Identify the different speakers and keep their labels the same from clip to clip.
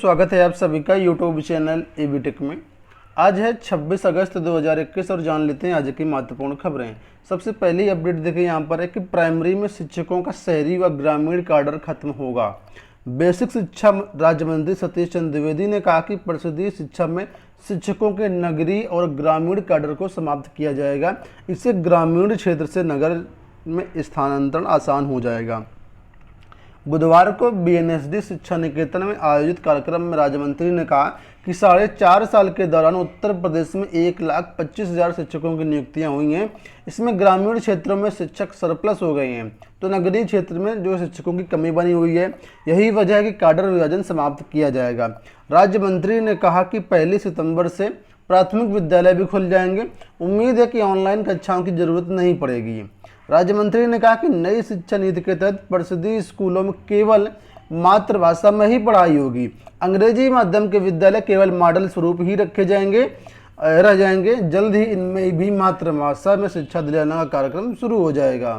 Speaker 1: स्वागत है आप सभी का यूट्यूब चैनल एबीटेक में। आज है 26 अगस्त 2021 और जान लेते हैं आज की महत्वपूर्ण खबरें। सबसे पहली अपडेट देखिए यहाँ पर है कि प्राइमरी में शिक्षकों का शहरी व ग्रामीण काडर खत्म होगा। बेसिक शिक्षा राज्य मंत्री सतीश चंद्र द्विवेदी ने कहा कि परिषदीय शिक्षा में शिक्षकों के नगरीय और ग्रामीण काडर को समाप्त किया जाएगा। इससे ग्रामीण क्षेत्र से नगर में स्थानांतरण आसान हो जाएगा। बुधवार को बीएनएसडी शिक्षा निकेतन में आयोजित कार्यक्रम में राज्य मंत्री ने कहा कि 4.5 साल के दौरान उत्तर प्रदेश में 1,25,000 शिक्षकों की नियुक्तियां हुई हैं। इसमें ग्रामीण क्षेत्रों में शिक्षक सरप्लस हो गए हैं, तो नगरीय क्षेत्र में जो शिक्षकों की कमी बनी हुई है, यही वजह है कि काडर विभाजन समाप्त किया जाएगा। राज्य मंत्री ने कहा कि 1 सितंबर से प्राथमिक विद्यालय भी खुल जाएंगे। उम्मीद है कि ऑनलाइन कक्षाओं की जरूरत नहीं पड़ेगी। राज्य मंत्री ने कहा कि नई शिक्षा नीति के तहत परिषदीय स्कूलों में केवल मातृभाषा में ही पढ़ाई होगी। अंग्रेजी माध्यम के विद्यालय केवल मॉडल स्वरूप ही रह जाएंगे। जल्द ही इनमें भी मातृभाषा में शिक्षा दिलाने का कार्यक्रम शुरू हो जाएगा।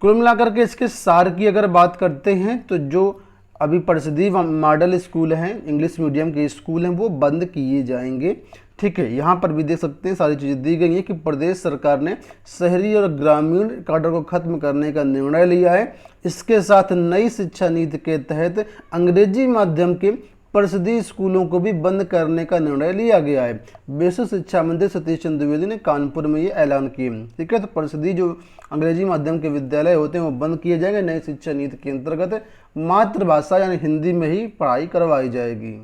Speaker 1: कुल मिलाकर के इसके सार की अगर बात करते हैं तो जो अभी परिषदीय मॉडल स्कूल हैं, इंग्लिश मीडियम के स्कूल हैं, वो बंद किए जाएंगे। ठीक है, यहाँ पर भी देख सकते हैं सारी चीज़ें दी गई हैं कि प्रदेश सरकार ने शहरी और ग्रामीण काडर को खत्म करने का निर्णय लिया है। इसके साथ नई शिक्षा नीति के तहत अंग्रेजी माध्यम के परिषदीय स्कूलों को भी बंद करने का निर्णय लिया गया है। बेसिक शिक्षा मंत्री सतीश चंद्र द्विवेदी ने कानपुर में ये ऐलान किए। ठीक है, तो परिषदीय जो अंग्रेजी माध्यम के विद्यालय होते हैं वो बंद किए जाएंगे। नई शिक्षा नीति के अंतर्गत मातृभाषा यानी हिंदी में ही पढ़ाई करवाई जाएगी।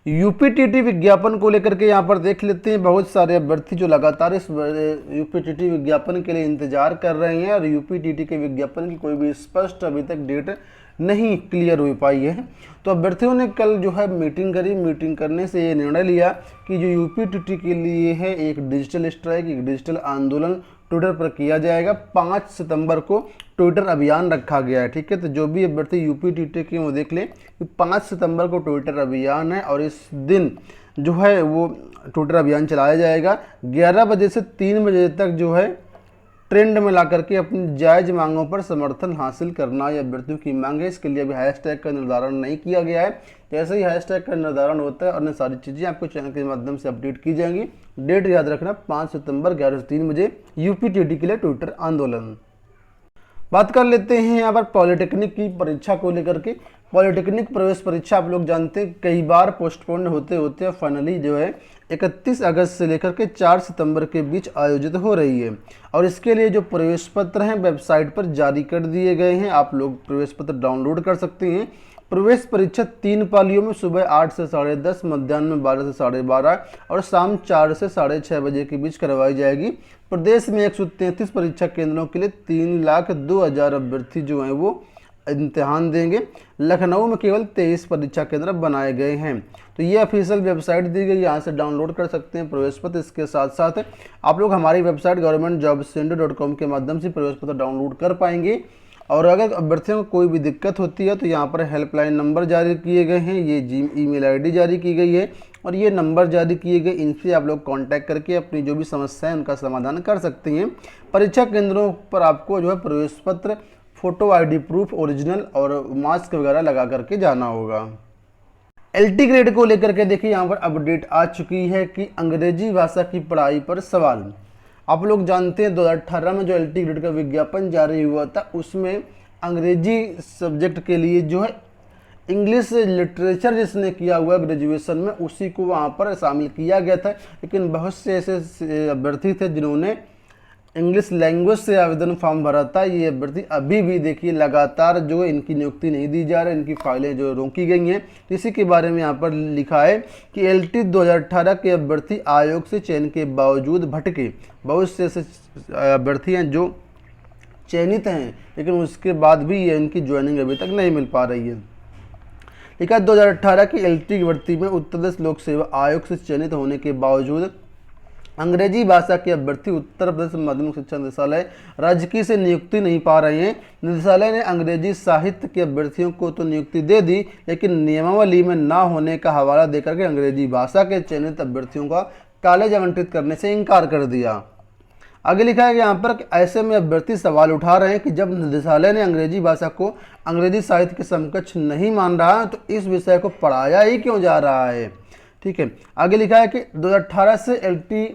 Speaker 1: यूपीटीटी विज्ञापन को लेकर के यहाँ पर देख लेते हैं। बहुत सारे अभ्यर्थी जो लगातार इस यूपीटीटी विज्ञापन के लिए इंतजार कर रहे हैं और यूपीटीटी के विज्ञापन की कोई भी स्पष्ट अभी तक डेट नहीं क्लियर हो पाई है। तो अभ्यर्थियों ने कल जो है मीटिंग करी। मीटिंग करने से ये निर्णय लिया कि जो यूपीटीटी के लिए है एक डिजिटल स्ट्राइक, एक डिजिटल आंदोलन ट्विटर पर किया जाएगा। 5 सितंबर को ट्विटर अभियान रखा गया है। ठीक है, तो जो भी अभ्यर्थी यूपीटीटी के वो देख लें कि 5 सितंबर को ट्विटर अभियान है और इस दिन जो है वो ट्विटर अभियान चलाया जाएगा। 11 बजे से 3 बजे तक जो है ट्रेंड में ला करके अपनी जायज़ मांगों पर समर्थन हासिल करना ये अभ्यर्थियों की मांग है। इसके लिए अभी हैशटैग का निर्धारण नहीं किया गया है। जैसे ही हैशटैग का निर्धारण होता है और अन्य सारी चीज़ें आपको चैनल के माध्यम से अपडेट की जाएंगी। डेट याद रखना 5 सितंबर 11 से 3 बजे यूपीटीटी के लिए ट्विटर आंदोलन। बात कर लेते हैं यहाँ पर पॉलिटेक्निक की परीक्षा को लेकर के। पॉलिटेक्निक प्रवेश परीक्षा आप लोग जानते हैं कई बार पोस्टपोन होते होते फाइनली जो है 31 अगस्त से लेकर के 4 सितंबर के बीच आयोजित हो रही है। और इसके लिए जो प्रवेश पत्र हैं वेबसाइट पर जारी कर दिए गए हैं। आप लोग प्रवेश पत्र डाउनलोड कर सकते हैं। प्रवेश परीक्षा 3 पालियों में सुबह 8 से 10:30, मध्याह्न में 12 से 12:30 और शाम 4 से 6:30 बजे के बीच करवाई जाएगी। प्रदेश में 133 परीक्षा केंद्रों के लिए 3,02,000 अभ्यर्थी जो हैं वो इम्तिहान देंगे। लखनऊ में केवल 23 परीक्षा केंद्र बनाए गए हैं। तो ये ऑफिशियल वेबसाइट दी गई, यहाँ से डाउनलोड कर सकते हैं प्रवेश पत्र। इसके साथ साथ आप लोग हमारी वेबसाइट governmentjobsindia.com के माध्यम से प्रवेश पत्र डाउनलोड कर पाएंगे। और अगर अभ्यर्थियों को कोई भी दिक्कत होती है तो यहाँ पर हेल्पलाइन नंबर जारी किए गए हैं, ये ईमेल आईडी जारी की गई है और ये नंबर जारी किए गए। इनसे आप लोग कांटेक्ट करके अपनी जो भी समस्या है उनका समाधान कर सकते हैं। परीक्षा केंद्रों पर आपको जो है प्रवेश पत्र, फोटो आईडी प्रूफ ओरिजिनल और मास्क वगैरह लगा करके जाना होगा। एलटी ग्रेड को लेकर के देखिए यहाँ पर अपडेट आ चुकी है कि अंग्रेजी भाषा की पढ़ाई पर सवाल। आप लोग जानते हैं 2018 में जो एलटी ग्रेड का विज्ञापन जारी हुआ था उसमें अंग्रेजी सब्जेक्ट के लिए जो है इंग्लिश लिटरेचर जिसने किया हुआ ग्रेजुएशन में उसी को वहाँ पर शामिल किया गया था। लेकिन बहुत से ऐसे अभ्यर्थी थे जिन्होंने इंग्लिश लैंग्वेज से आवेदन फॉर्म भरा था। ये अभ्यर्थी अभी भी देखिए लगातार जो है इनकी नियुक्ति नहीं दी जा रही, इनकी फाइलें जो रोकी गई हैं। इसी के बारे में यहाँ पर लिखा है कि एलटी 2018 के अभ्यर्थी आयोग से चयन के बावजूद भटके। बहुत से ऐसे अभ्यर्थी हैं जो चयनित हैं लेकिन उसके बाद भी ये इनकी ज्वाइनिंग अभी तक नहीं मिल पा रही है। लिखा 2018 की एलटी की भर्ती में उत्तर प्रदेश लोक सेवा आयोग से चयनित होने के बावजूद अंग्रेजी भाषा के अभ्यर्थी उत्तर प्रदेश माध्यमिक शिक्षा निदेशालय राजकीय से नियुक्ति नहीं पा रहे हैं। निदेशालय ने अंग्रेजी साहित्य के अभ्यर्थियों को तो नियुक्ति दे दी लेकिन नियमावली में ना होने का हवाला देकर के अंग्रेजी भाषा के चयनित अभ्यर्थियों का कॉलेज आवंटित करने से इनकार कर दिया। आगे लिखा है कि यहाँ पर कि ऐसे में अभ्यर्थी सवाल उठा रहे हैं कि जब निदेशालय ने अंग्रेजी भाषा को अंग्रेजी साहित्य के समकक्ष नहीं मान रहा है तो इस विषय को पढ़ाया ही क्यों जा रहा है। ठीक है, आगे लिखा है कि 2018 से LT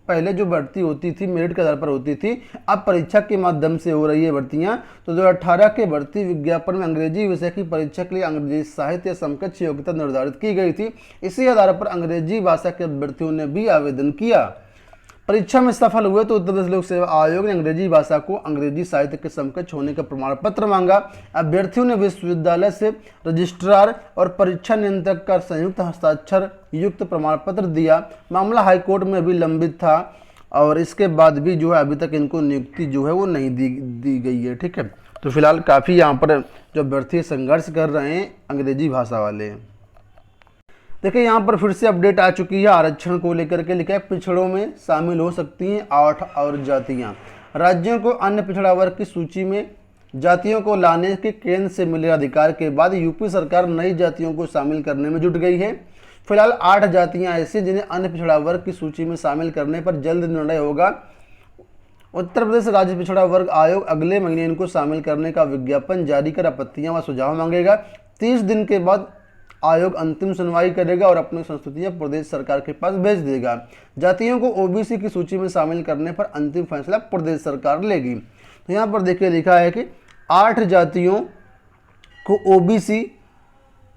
Speaker 1: पहले जो भर्ती होती थी मेरिट के आधार पर होती थी, अब परीक्षा के माध्यम से हो रही है भर्तियां। तो 2018 के भर्ती विज्ञापन में अंग्रेजी विषय की परीक्षा के लिए अंग्रेजी साहित्य या समकक्ष योग्यता निर्धारित की गई थी। इसी आधार पर अंग्रेजी भाषा के अभ्यर्थियों ने भी आवेदन किया। परीक्षा में सफल हुए तो उत्तर प्रदेश लोक सेवा आयोग ने अंग्रेजी भाषा को अंग्रेजी साहित्य के समकक्ष होने का प्रमाण पत्र मांगा। अभ्यर्थियों ने विश्वविद्यालय से रजिस्ट्रार और परीक्षा नियंत्रक का संयुक्त हस्ताक्षर युक्त प्रमाण पत्र दिया। मामला हाईकोर्ट में अभी लंबित था और इसके बाद भी जो है अभी तक इनको नियुक्ति जो है वो नहीं दी गई है। ठीक है, तो फिलहाल काफ़ी यहाँ पर जो अभ्यर्थी संघर्ष कर रहे हैं अंग्रेजी भाषा वाले। देखिए यहाँ पर फिर से अपडेट आ चुकी है आरक्षण को लेकर के। लिखा है पिछड़ों में शामिल हो सकती हैं 8 और जातियाँ। राज्यों को अन्य पिछड़ा वर्ग की सूची में जातियों को लाने के केंद्र से मिले अधिकार के बाद यूपी सरकार नई जातियों को शामिल करने में जुट गई है। फिलहाल 8 जातियाँ ऐसी जिन्हें अन्य पिछड़ा वर्ग की सूची में शामिल करने पर जल्द निर्णय होगा। उत्तर प्रदेश राज्य पिछड़ा वर्ग आयोग अगले महीने इनको शामिल करने का विज्ञापन जारी कर आपत्तियां व सुझाव मांगेगा। 30 दिन के बाद आयोग अंतिम सुनवाई करेगा और अपनी संस्तुतियां प्रदेश सरकार के पास भेज देगा। जातियों को ओबीसी की सूची में शामिल करने पर अंतिम फैसला प्रदेश सरकार लेगी। तो यहाँ पर देखिए लिखा है कि 8 जातियों को ओबीसी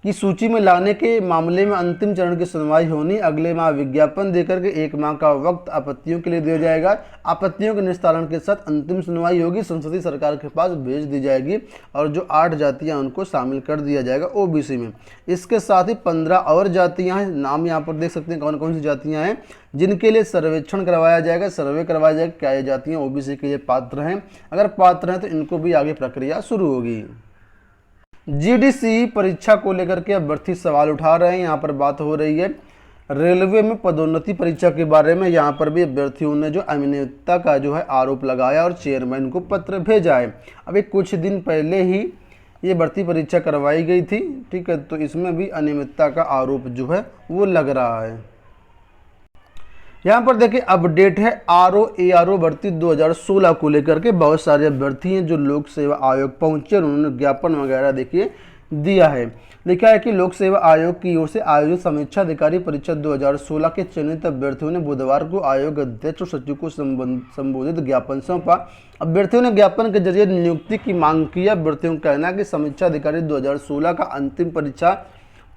Speaker 1: की सूची में लाने के मामले में अंतिम चरण की सुनवाई होनी। अगले माह विज्ञापन देकर के 1 माह का वक्त आपत्तियों के लिए दिया जाएगा। आपत्तियों के निस्तारण के साथ अंतिम सुनवाई होगी, संसदीय सरकार के पास भेज दी जाएगी और जो 8 जातियां उनको शामिल कर दिया जाएगा ओबीसी में। इसके साथ ही 15 और जातियां हैं, नाम यहाँ पर देख सकते हैं कौन कौन सी जातियाँ हैं जिनके लिए सर्वेक्षण करवाया जाएगा, सर्वे करवाया जाएगा क्या ये जातियाँ ओबीसी के लिए पात्र हैं। अगर पात्र हैं तो इनको भी आगे प्रक्रिया शुरू होगी। GDC परीक्षा को लेकर के अभ्यर्थी सवाल उठा रहे हैं। यहाँ पर बात हो रही है रेलवे में पदोन्नति परीक्षा के बारे में। यहाँ पर भी अभ्यर्थियों ने जो अनियमितता का जो है आरोप लगाया और चेयरमैन को पत्र भेजा है। अभी कुछ दिन पहले ही ये भर्ती परीक्षा करवाई गई थी। ठीक है, तो इसमें भी अनियमितता का आरोप जो है वो लग रहा है। यहाँ पर देखिए अपडेट है RO-ARO भर्ती 2016 को लेकर के। बहुत सारे अभ्यर्थी हैं जो लोक सेवा आयोग पहुंचे और उन्होंने ज्ञापन वगैरह देखिए दिया है। लिखा है कि लोक सेवा आयोग की ओर से आयोजित समीक्षा अधिकारी परीक्षा 2016 के चयनित अभ्यर्थियों ने बुधवार को आयोग अध्यक्ष और सचिव को संबोधित ज्ञापन सौंपा। अभ्यर्थियों ने ज्ञापन के जरिए नियुक्ति की मांग की। अभ्यर्थियों का कहना है कि समीक्षा अधिकारी 2016 का अंतिम परीक्षा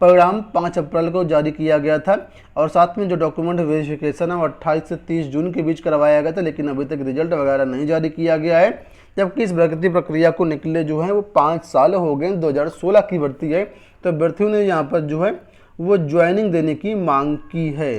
Speaker 1: परिणाम 5 अप्रैल को जारी किया गया था और साथ में जो डॉक्यूमेंट वेरिफिकेशन है वो 28 से 30 जून के बीच करवाया गया था, लेकिन अभी तक रिजल्ट वगैरह नहीं जारी किया गया है। जबकि इस भर्ती प्रक्रिया को निकले जो है वो 5 साल हो गए। 2016 की भर्ती है, तो अभ्यर्थियों ने यहाँ पर जो है वो ज्वाइनिंग देने की मांग की है।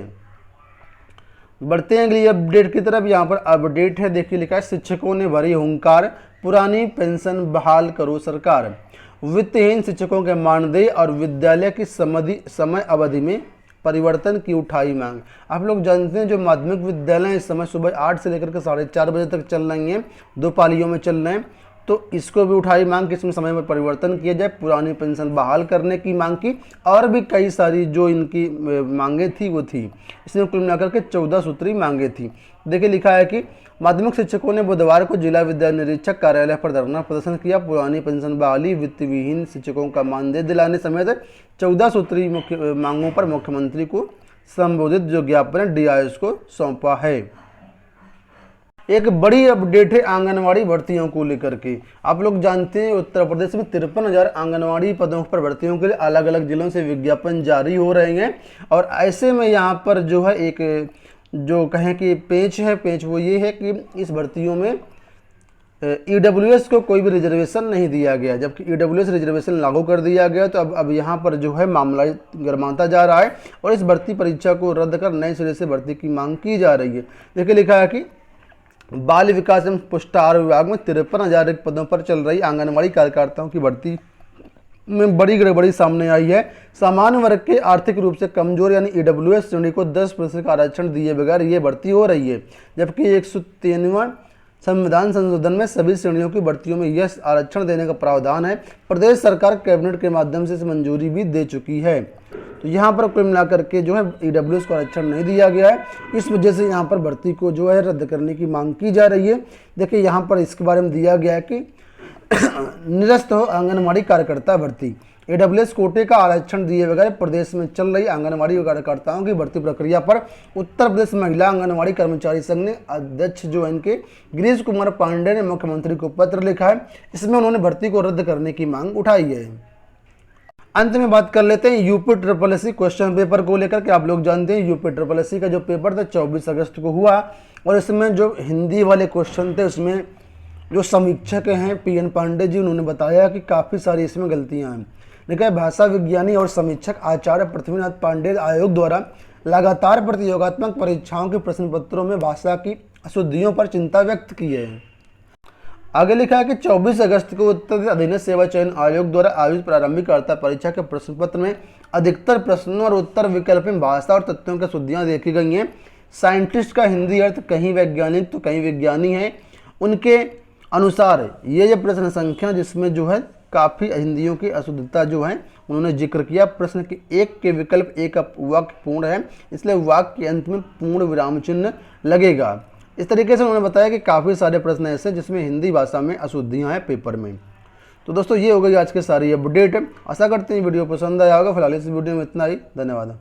Speaker 1: बढ़ते हैं अगली अपडेट की तरफ। यहाँ पर अपडेट है, देखिए लिखा है शिक्षकों ने भरी हुंकार, पुरानी पेंशन बहाल करो सरकार। वित्तहीन शिक्षकों के मानदेय और विद्यालय की समय अवधि में परिवर्तन की उठाई मांग। आप लोग जानते हैं जो माध्यमिक विद्यालय इस समय सुबह 8 से लेकर के 4:30 बजे तक चल रही हैं, 2 पालियों में चल रहे हैं, तो इसको भी उठाई मांग कि इसमें समय में परिवर्तन किया जाए, पुरानी पेंशन बहाल करने की मांग की और भी कई सारी जो इनकी मांगे थी वो थी। इसमें कुल मिलाकर के 14 सूत्री मांगे थी। देखिए लिखा है कि माध्यमिक शिक्षकों ने बुधवार को जिला विद्यालय निरीक्षक कार्यालय पर धरना प्रदर्शन किया। पुरानी पेंशन बहाली, वित्तविहीन शिक्षकों का मानदेय दिलाने समेत 14 सूत्री मांगों पर मुख्यमंत्री को संबोधित जो ज्ञापन DIS को सौंपा है। एक बड़ी अपडेट है आंगनवाड़ी भर्तियों को लेकर के। आप लोग जानते हैं उत्तर प्रदेश में 53,000 आंगनवाड़ी पदों पर भर्तियों के लिए अलग अलग जिलों से विज्ञापन जारी हो रहे हैं और ऐसे में यहाँ पर जो है एक जो कहें कि पेंच वो ये है कि इस भर्तियों में EWS को कोई भी रिजर्वेशन नहीं दिया गया, जबकि EWS रिजर्वेशन लागू कर दिया गया। तो अब यहाँ पर जो है मामला गरमाता जा रहा है और इस भर्ती परीक्षा को रद्द कर नए सिरे से भर्ती की मांग की जा रही है। देखिए लिखा है कि बाल विकास एवं पुष्टाहार विभाग में 53,000 पदों पर चल रही आंगनवाड़ी कार्यकर्ताओं की भर्ती में बड़ी गड़बड़ी सामने आई है। सामान्य वर्ग के आर्थिक रूप से कमजोर यानी EWS श्रेणी को 10% का आरक्षण दिए बगैर ये भर्ती हो रही है, जबकि 193वां संविधान संशोधन में सभी श्रेणियों की भर्तियों में यह आरक्षण देने का प्रावधान है। प्रदेश सरकार कैबिनेट के माध्यम से इस मंजूरी भी दे चुकी है। तो यहाँ पर कुल मिलाकर के जो है EWS को आरक्षण नहीं दिया गया है, इस वजह से यहाँ पर भर्ती को जो है रद्द करने की मांग की जा रही है। देखिए यहाँ पर इसके बारे में दिया गया है कि निरस्त हो आंगनबाड़ी कार्यकर्ता भर्ती। EWS कोटे का आरक्षण दिए बगैर प्रदेश में चल रही आंगनबाड़ी कार्यकर्ताओं की भर्ती प्रक्रिया पर उत्तर प्रदेश महिला आंगनबाड़ी कर्मचारी संघ ने अध्यक्ष जो इनके गिरीश कुमार पांडे ने मुख्यमंत्री को पत्र लिखा है। इसमें उन्होंने भर्ती को रद्द करने की मांग उठाई है। अंत में बात कर लेते हैं UPSSC क्वेश्चन पेपर को लेकर के। आप लोग जानते हैं UPSSC का जो पेपर था 24 अगस्त को हुआ और इसमें जो हिंदी वाले क्वेश्चन थे उसमें जो समीक्षक हैं PN पांडे जी, उन्होंने बताया कि काफ़ी सारी इसमें गलतियां हैं। देखिए भाषा विज्ञानी और समीक्षक आचार्य पृथ्वीनाथ पांडे आयोग द्वारा लगातार प्रतियोगात्मक परीक्षाओं के प्रश्न पत्रों में भाषा की अशुद्धियों पर चिंता व्यक्त की है। आगे लिखा है कि 24 अगस्त को उत्तर प्रदेश अधीनस्थ सेवा चयन आयोग द्वारा आयोजित प्रारंभिक अर्हता परीक्षा के प्रश्न पत्र में अधिकतर प्रश्नों और उत्तर विकल्प में भाषा और तथ्यों की अशुद्धियां देखी गई हैं। साइंटिस्ट का हिंदी अर्थ कहीं वैज्ञानिक तो कहीं विज्ञानी है। उनके अनुसार ये प्रश्न संख्या जिसमें जो है काफ़ी हिंदियों की अशुद्धता जो है उन्होंने जिक्र किया। प्रश्न के एक के विकल्प एक वाक्य पूर्ण है, इसलिए वाक्य के अंत में पूर्ण विराम चिन्ह लगेगा। इस तरीके से उन्होंने बताया कि काफ़ी सारे प्रश्न ऐसे जिसमें हिंदी भाषा में अशुद्धियां हैं पेपर में। तो दोस्तों ये हो गई आज के सारी अपडेट। आशा करते हैं वीडियो पसंद आया होगा। फिलहाल इस वीडियो में इतना ही। धन्यवाद।